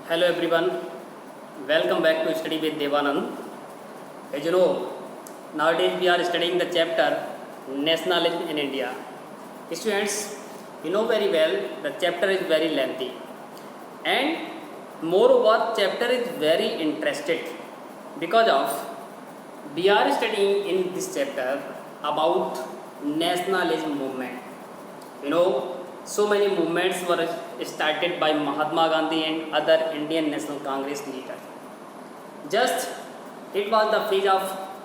Hello everyone, welcome back to Study with Devanand. As you know, nowadays we are studying the chapter Nationalism in India. Students, you know very well the chapter is very lengthy and moreover chapter is very interested because of we are studying in this chapter about nationalism movement. You know, so many movements were started by Mahatma Gandhi and other Indian National Congress leaders. Just it was the phase of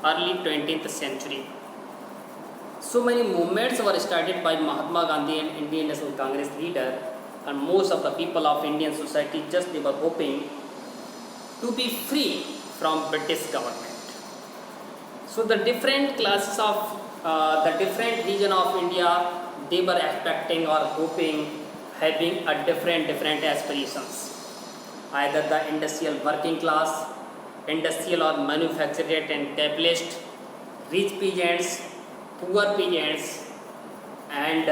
early 20th century. So many movements were started by Mahatma Gandhi and Indian National Congress leader, and most of the people of Indian society just they were hoping to be free from British government. So the different classes of the different region of India, they were expecting or hoping, having a different aspirations. Either the industrial working class, industrial or manufactured and capitalist, rich peasants, poor peasants, and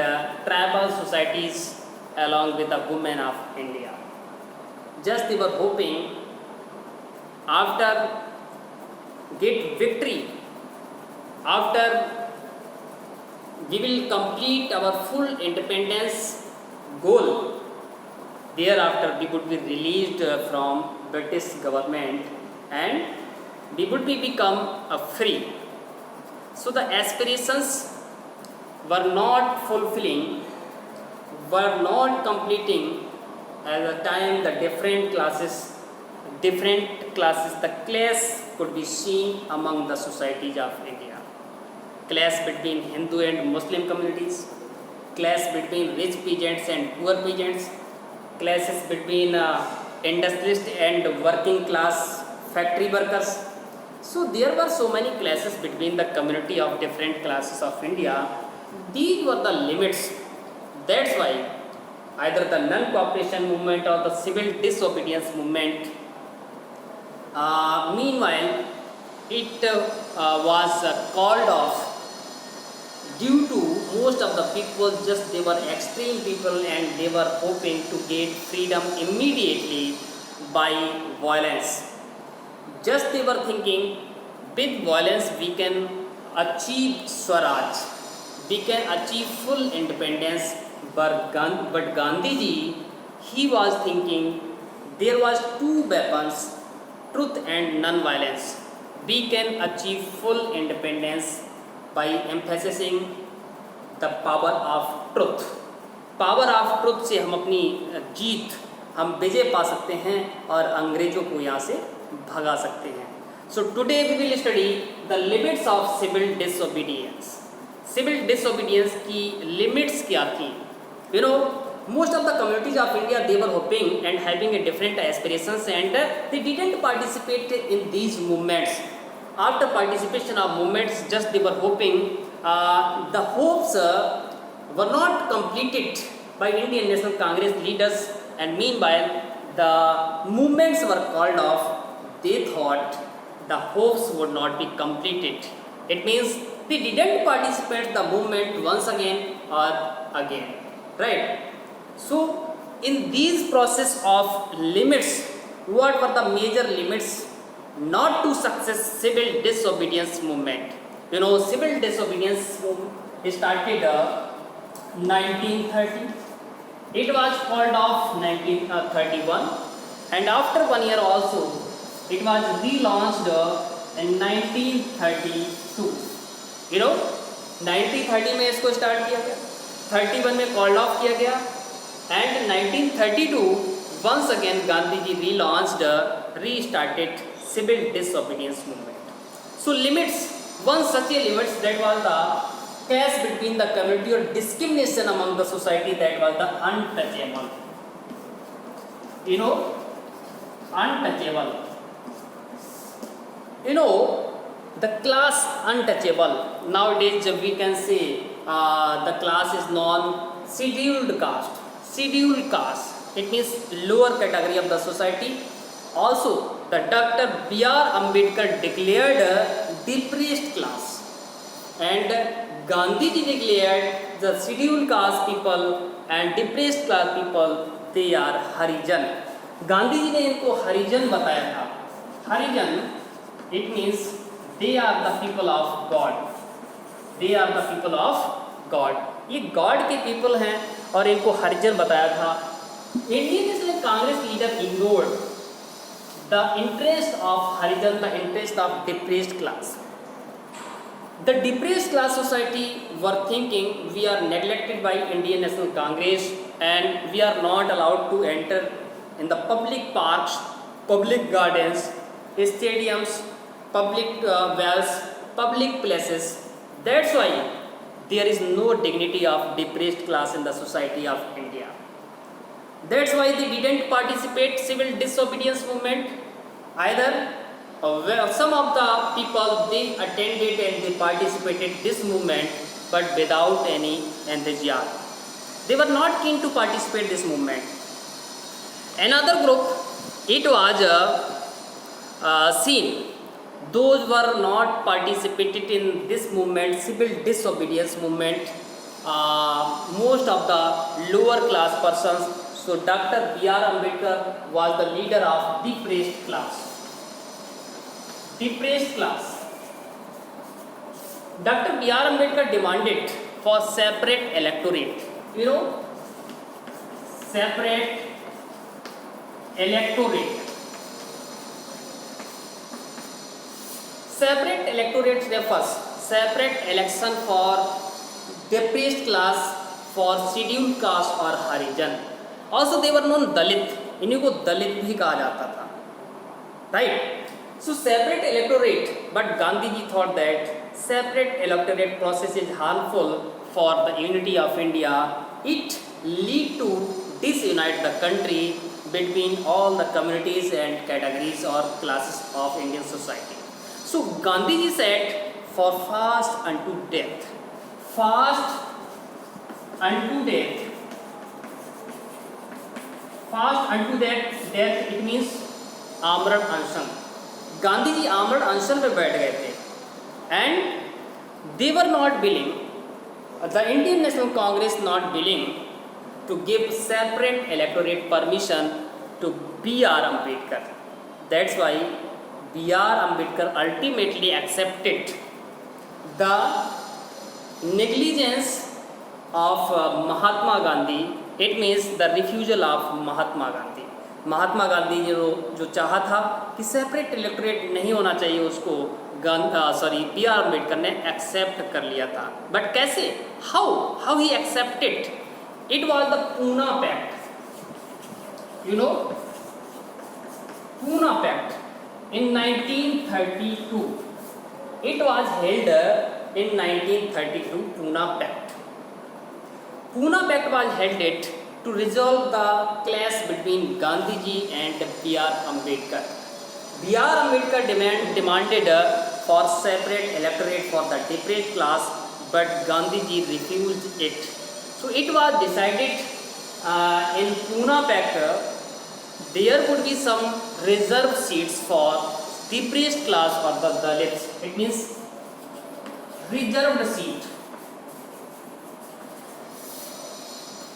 tribal societies along with the women of India. Just they were hoping after get victory, after we will complete our full independence goal. Thereafter, we would be released from British government and we would be become free. So the aspirations were not fulfilling, were not completing at the time the different classes, the class could be seen among the societies of India. Clash between Hindu and Muslim communities, clash between rich peasants and poor peasants, clashes between industrialists and working class factory workers. So there were so many clashes between the community of different classes of India. These were the limits. That's why either the non-cooperation movement or the civil disobedience movement, meanwhile, it was called off due to most of the people just they were extreme people and they were hoping to get freedom immediately by violence. Just they were thinking with violence we can achieve Swaraj, we can achieve full independence, but Gandhi ji, he was thinking there was two weapons, truth and non-violence. We can achieve full independence by emphasizing the power of truth. Power of truth से हम अपनी जीत, हम विजय पा सकते हैं और अंग्रेजों को यहाँ से भगा सकते हैं. So today we will study the limits of civil disobedience. Civil disobedience की लिमिट्स क्या थी? You know, most of the communities of India they were hoping and having a different aspirations and they didn't participate in these movements. After participation of movements, just they were hoping the hopes were not completed by Indian National Congress leaders, and meanwhile the movements were called off. They thought the hopes would not be completed. It means they didn't participate the movement once again or again, right? So in these process of limits, what were the major limits not to success civil disobedience movement? You know, civil disobedience movement started 1930. It was called off 1931, and after 1 year also it was relaunched in 1932. You know, 1930 में इसको start किया गया, 31 में called off किया गया, and 1932 once again Gandhi ji relaunched, restarted civil disobedience movement. So limits, one such a limits that was the clash between the community or discrimination among the society, that was the untouchable. You know, untouchable. You know, the class untouchable. Nowadays we can say the class is non-scheduled caste. Scheduled caste, it means lower category of the society. Also, the Dr. B.R. Ambedkar declared depressed class, and Gandhi ji declared the scheduled caste people and depressed class people, they are Harijan. Gandhi ji ने इनको हरिजन बताया था। Harijan it means they are the people of God, they are the people of God, ये God के people हैं और इनको हरिजन बताया था। Indian National Congress leader ignored the interest of Harijan, the interest of depressed class. The depressed class society were thinking we are neglected by Indian National Congress and we are not allowed to enter in the public parks, public gardens, stadiums, public wells, public places. That's why there is no dignity of depressed class in the society of India. That's why they didn't participate civil disobedience movement either. Some of the people they attended and they participated this movement but without any enthusiasm. They were not keen to participate this movement. Another group, it was seen those were not participated in this movement, civil disobedience movement, most of the lower class persons. So Dr. B.R. Ambedkar was the leader of depressed class. Depressed class. Dr. B.R. Ambedkar demanded for separate electorate. You know, separate electorate. Separate electorate refers separate election for depressed class, for scheduled caste or Harijan. Also they were known Dalit, इन्हीं को दलित भी कहा जाता था, right? So separate electorate, but Gandhi ji thought that separate electorate process is harmful for the unity of India. It lead to disunite the country between all the communities and categories or classes of Indian society. So Gandhi ji said, for fast unto death, fast unto death. Fast unto that death it means आमरण अनशन. गांधी जी आमरण अनशन पर बैठ गए थे and they were not willing, the Indian National Congress not willing to give separate electorate permission to B.R. Ambedkar. That's why B.R. Ambedkar ultimately accepted the negligence of Mahatma Gandhi. It means the refusal of Mahatma Gandhi. Mahatma Gandhi जो चाहा था कि separate electorate नहीं होना चाहिए, उसको B R Ambedkar ने accept कर लिया था. बट कैसे, how he accepted? It was the Poona pact. You know Poona pact in 1932. It was held in 1932. Poona pact. Pune Pact was held to resolve the clash between Gandhi ji and B.R. Ambedkar. B.R. Ambedkar demanded for separate electorate for the depressed class, but Gandhi ji refused it. So it was decided in Pune Pact there would be some reserve seats for depressed class or the Dalits. It means reserved seat.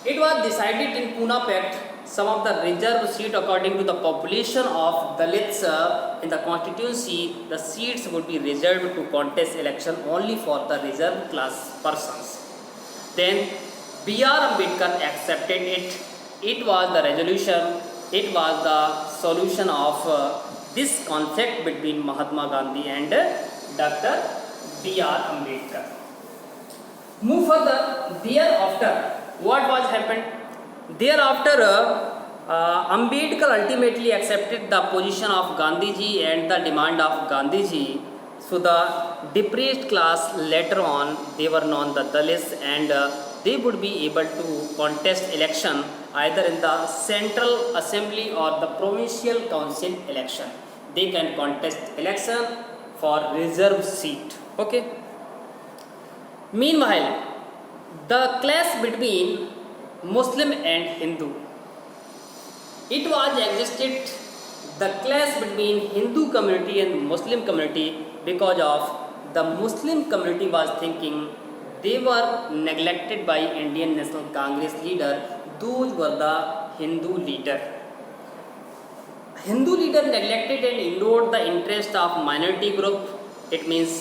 It was decided in Pune Pact some of the reserved seat according to the population of Dalits in the constituency, the seats would be reserved to contest election only for the reserved class persons. Then B.R. Ambedkar accepted it. It was the resolution, it was the solution of this conflict between Mahatma Gandhi and Dr. B.R. Ambedkar. Move further. Thereafter, what was happened? Thereafter, Ambedkar ultimately accepted the position of Gandhi ji and the demand of Gandhi ji. So the depressed class later on, they were known the Dalits, and they would be able to contest election either in the Central Assembly or the Provincial Council election. They can contest election for reserved seat. Okay. Meanwhile, the clash between Muslim and Hindu. It was existed the clash between Hindu community and Muslim community because of the Muslim community was thinking they were neglected by Indian National Congress leader. Those were the Hindu leader. Hindu leader neglected and ignored the interest of minority group, it means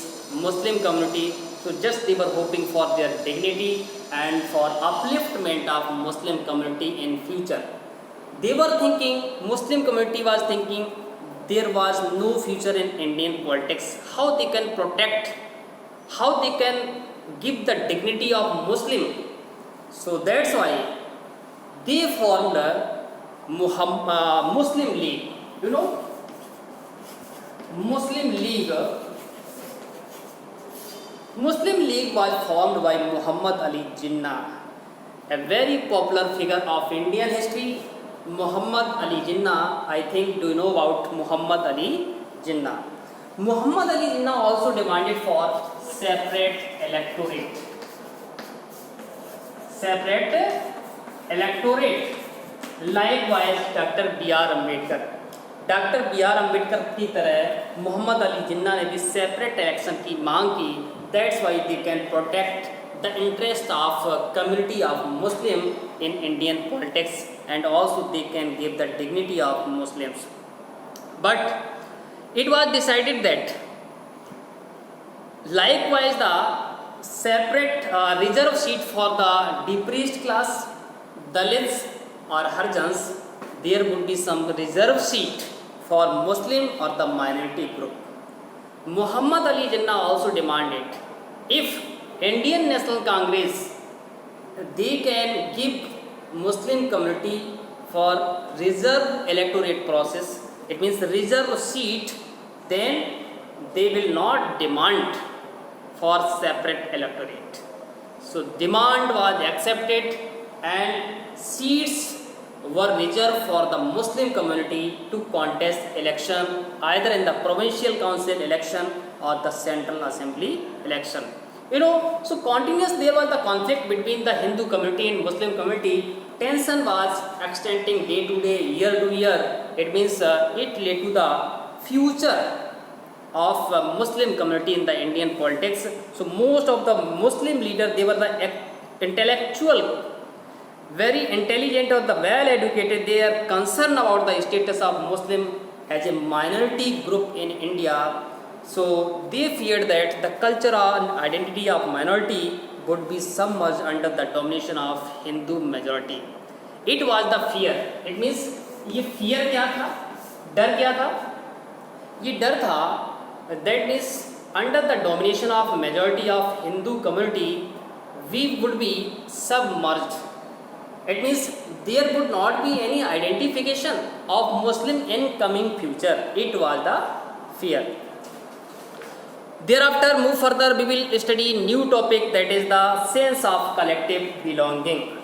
Muslim community. So just they were hoping for their dignity and for upliftment of Muslim community in future. They were thinking, Muslim community was thinking, there was no future in Indian politics. How they can protect, how they can give the dignity of Muslim. So that's why they formed a Muslim League. You know, Muslim League. Muslim League was formed by Muhammad Ali Jinnah, a very popular figure of Indian history. Muhammad Ali Jinnah, I think, do you know about Muhammad Ali Jinnah? Muhammad Ali Jinnah also demanded for separate electorate. Separate electorate. Likewise, Dr. B.R. Ambedkar. Doctor B R Ambedkar की तरह मोहम्मद अली जिन्ना ने भी separate election की मांग की. That's why they can protect the interest of community of Muslim in Indian politics and also they can give the dignity of Muslims. But it was decided that likewise the separate reserve seat for the depressed class, Dalits or Harjans, there would be some reserve seat for Muslim or the minority group. Muhammad Ali Jinnah also demanded if Indian National Congress they can give Muslim community for reserve electorate process, it means reserve seat, then they will not demand for separate electorate. So demand was accepted and seats were reserved for the Muslim community to contest election either in the provincial council election or the central assembly election. You know, so continuous there was the conflict between the Hindu community and Muslim community. Tension was extending day to day, year to year. It means it led to the future of Muslim community in the Indian politics. So most of the Muslim leaders, they were the intellectual, very intelligent or the well educated. They are concerned about the status of Muslim as a minority group in India. So they feared that the culture and identity of minority would be submerged under the domination of Hindu majority. It was the fear. It means ये fear क्या था, डर क्या था? ये डर था that is under the domination of majority of Hindu community we would be submerged. It means there would not be any identification of Muslim in coming future. It was the fear. Thereafter move further, we will study new topic, that is the sense of collective belonging.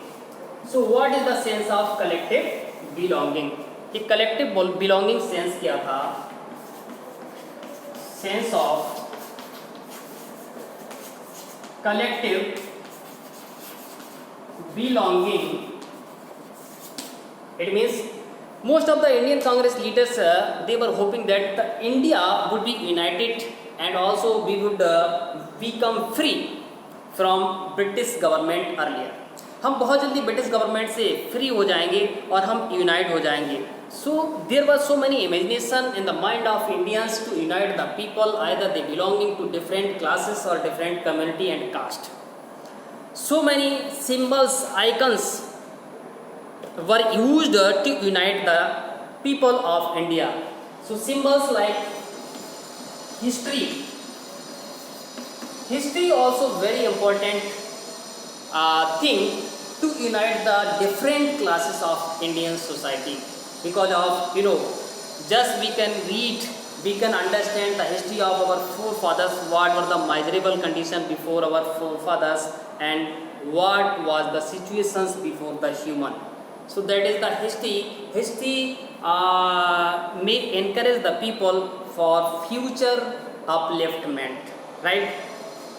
So what is the sense of collective belonging? ये collective belonging sense क्या था? Sense of collective belonging, it means most of the Indian Congress leaders they were hoping that the India would be united and also we would become free from British government earlier. हम बहुत जल्दी British government से free हो जाएंगे और हम unite हो जाएंगे. So there was so many imagination in the mind of Indians to unite the people, either they belonging to different classes or different community and caste. So many symbols, icons were used to unite the people of India. So symbols like history. History also very important thing to unite the different classes of Indian society. Because of, you know, just we can read, we can understand the history of our forefathers, what were the miserable conditions before our forefathers and what was the situations before the human. So that is the history. History may encourage the people for future upliftment, right?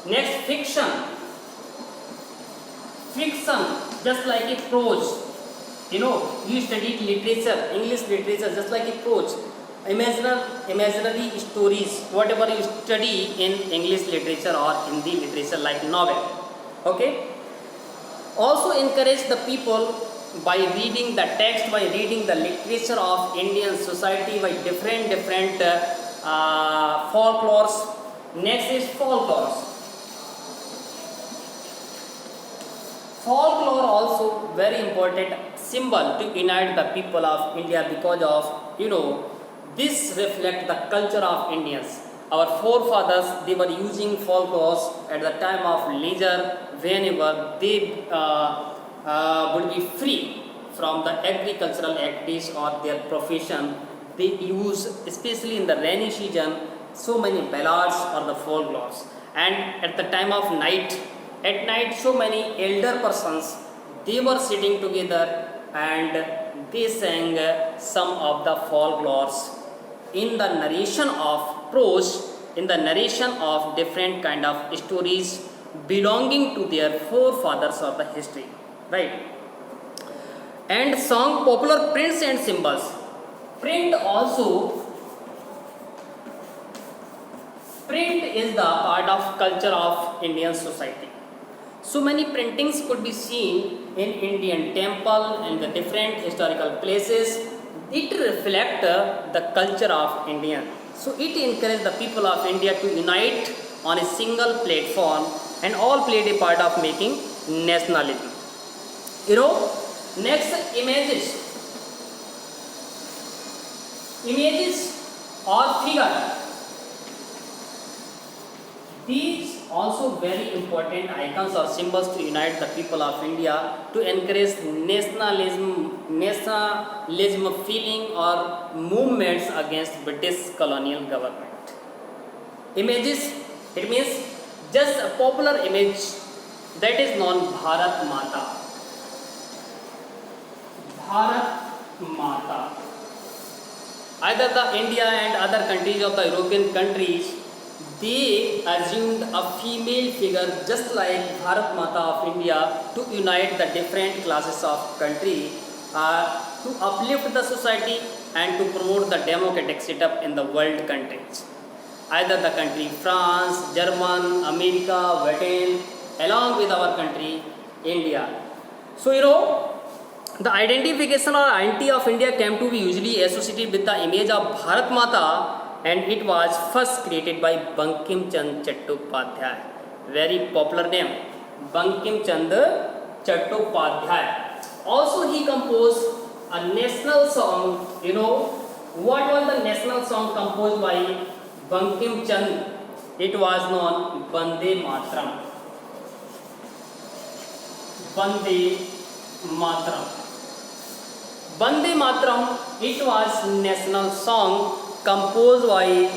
Next, fiction. Fiction, just like a prose. You know, you studied literature, English literature, just like a prose. Imaginary stories, whatever you study in English literature or Hindi literature, like novel. Okay. Also encourage the people by reading the text, by reading the literature of Indian society, by different folklores. Next is folklores. Folklore also very important symbol to unite the people of India, because of this reflect the culture of Indians. Our forefathers, they were using folklores at the time of leisure, whenever they would be free from the agricultural activities or their profession. They use, especially in the rainy season, so many ballads or the folklores. And at the time of night, at night, so many elder persons, they were sitting together and they sang some of the folklores in the narration of prose, in the narration of different kind of stories belonging to their forefathers of the history, right? And song popular prints and symbols. Print is the part of culture of Indian society. So many printings could be seen in Indian temple and the different historical places. It reflects the culture of Indian. So it encourages the people of India to unite on a single platform, and all played a part of making nationalism. Next, images or figure. These also very important icons or symbols to unite the people of India, to encourage nationalism feeling or movements against British colonial government. Images, it means just a popular image that is known Bharat Mata. Bharat Mata. Either the India and other countries of the European countries, they assumed a female figure just like Bharat Mata of India to unite the different classes of country, to uplift the society and to promote the democratic setup in the world countries. Either the country France, German, America, Britain, along with our country India. So the identification or identity of India came to be usually associated with the image of Bharat Mata, and it was first created by Bankim Chand Chattopadhyay. Very popular name, Bankim Chand Chattopadhyay. Also he composed a national song. What was the national song composed by Bankim Chand? It was known Vande Mataram. Vande Mataram. Vande Mataram, it was national song composed by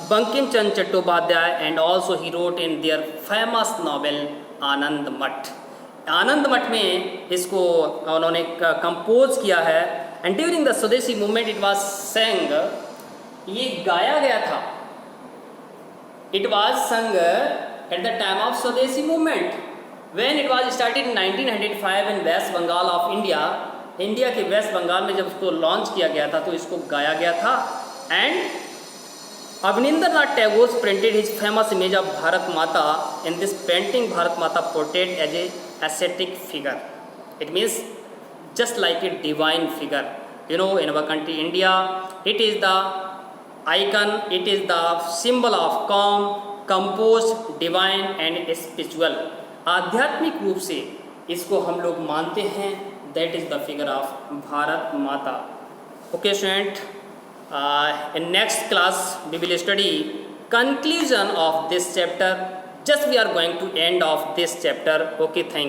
Bankim Chand Chattopadhyay, and also he wrote in their famous novel Anand Math. आनंद मठ में इसको उन्होंने compose किया है, and during the swadeshi movement it was sung, ये गाया गया था, it was sung at the time of swadeshi movement when it was started in 1905 in west Bengal of India. India के वेस्ट बंगाल में जब उसको लॉन्च किया गया था तो इसको गाया गया था. And Abanindranath Tagore printed his famous image of Bharat Mata. In this painting, Bharat Mata portrayed as a ascetic figure. It means just like a divine figure. In our country India, it is the icon, it is the symbol of calm, composed, divine and spiritual. आध्यात्मिक रूप से इसको हम लोग मानते हैं. That is the figure of Bharat Mata. Okay, student. In next class we will study conclusion of this chapter. Just we are going to end of this chapter. Okay, thank you.